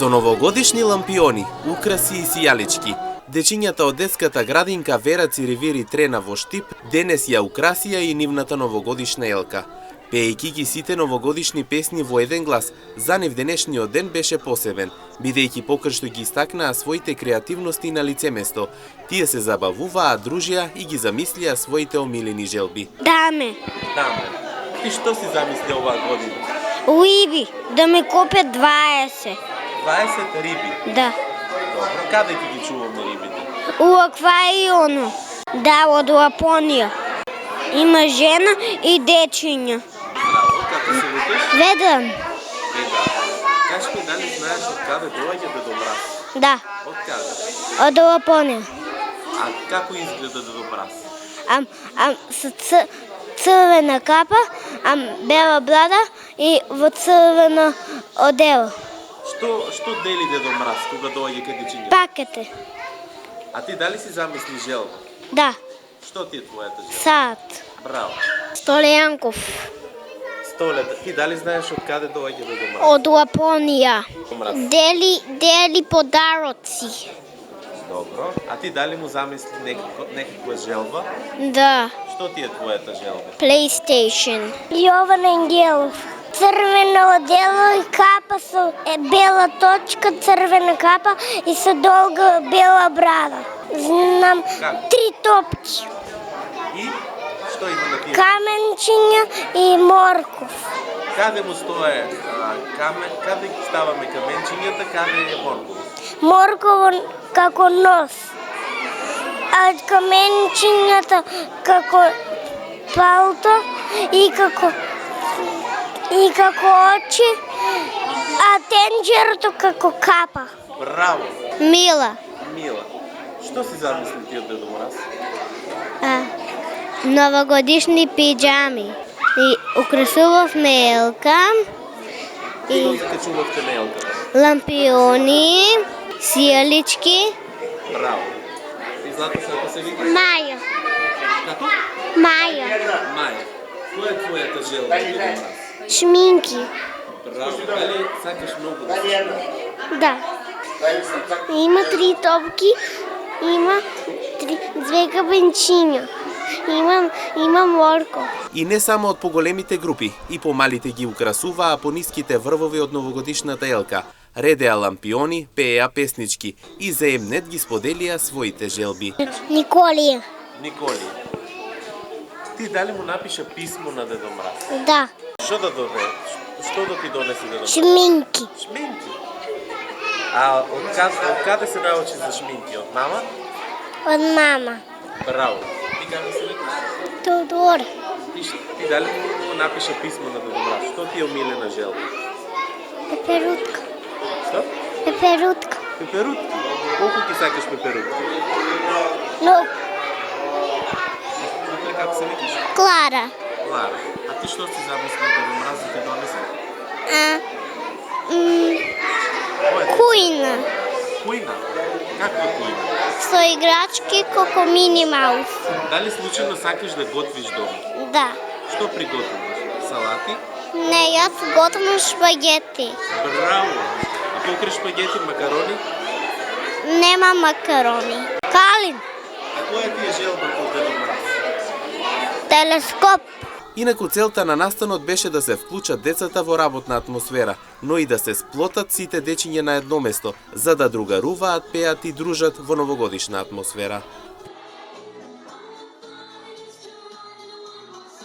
Со новогодишни лампиони, украси и сијалички, дечињата од детската градинка Вера Циревири Трена во Штип денес ја украсија и нивната новогодишна елка. Пеејќи ги сите новогодишни песни во еден глас, за нив денешниот ден беше посебен, бидејќи покршто ги истакнаа своите креативности на лице место. Тие се забавуваа, дружија и ги замислија своите омилени желби. Даме. Ти што си замисли оваа година? Риби, да ми купят 20. 20 риби? Да. Добро, каде ќе ги чуваме рибите? У аквариума. Да, од Лапонија. Има жена и дечиња. Браво, како се викаш? Ведран. Кажи ми, дали знаеш од каде доаѓа Дедо Мраз? Да, Од каде? од Лапонија. А како изгледа Дедо Мраз? С црвена капа, бела брада и во црвено одело. Што дели Дедо Мраз кога доаѓа кај дечињата? Пакете. А ти дали си замисли желба? Да, Што ти е твојата желба? сад. Браво. Столијанков. Столета. Ти дали знаеш од каде доаѓа Дедо Мраз? Од Лапонија. Мраз. Дели подароци. Добро. А ти дали му замисли некаква желба? Да. Што ти е твојата желба? PlayStation. Јован Ангелов. Црвено одело и капа со бела точка, црвена капа и со долга бела брада. Знам Как? 3 топки. И што има на тие? Каменчиња и морков. Каде му стое каде ставаме каменчињата, каде е морков? Морково како нос. А каменчињата како палто и како очи, а тенџерото како капа. Браво! Мила. Мила. Што си замисли ти од Дедо Мраз? Новогодишни пиџами. И украсувавме елка. Што И закачувавте на елката? лампиони, сијалички. Браво! И Злато како се вика? Маја. Како? Маја. Маја. Која е твојата желба од Дедо Мраз? Шминки. Браво! Дали сакаш многу да се Да. Има 3 топки, има 2 кабенчиња. Има морко. И не само од поголемите групи, и помалите ги украсуваа по ниските врвови од новогодишната елка. Редеа лампиони, пееа песнички и заемнет ги споделија своите желби. Николија. Николи, ти дали му напиша писмо на Дедо Мраз? Да. Што да доведе? Што да ти донесе Дедо Мраз? Шминки. Шминки. А од каде се научи за шминки? Од мама? Од мама. Браво. Ти како се викаш? Тодор. Ти дали му напиша писмо на Дедо Мраз? Што ти е омилена желба? Пеперутка. Што? Пеперутка. Пеперутки. Колку ти сакаш пеперутки? Но Ти како се викаш? Клара. Лара. А ти што си замисли Дедо Мраз да ти донесе? Кујна. Кујна. Каква кујна? Со играчки како Мини Маус. Дали случајно сакаш да готвиш дома? Да. Што приготвиш? Салати? Не, јас готвам шпагети. Браво! А покрај шпагети, макарони? Нема макарони. Калин. А која ти е желбата од Дедо Мраз? Телескоп. Инаку целта на настанот беше да се вклучат децата во работна атмосфера, но и да се сплотат сите дечиња на едно место, за да другаруваат, пеат и дружат во новогодишна атмосфера.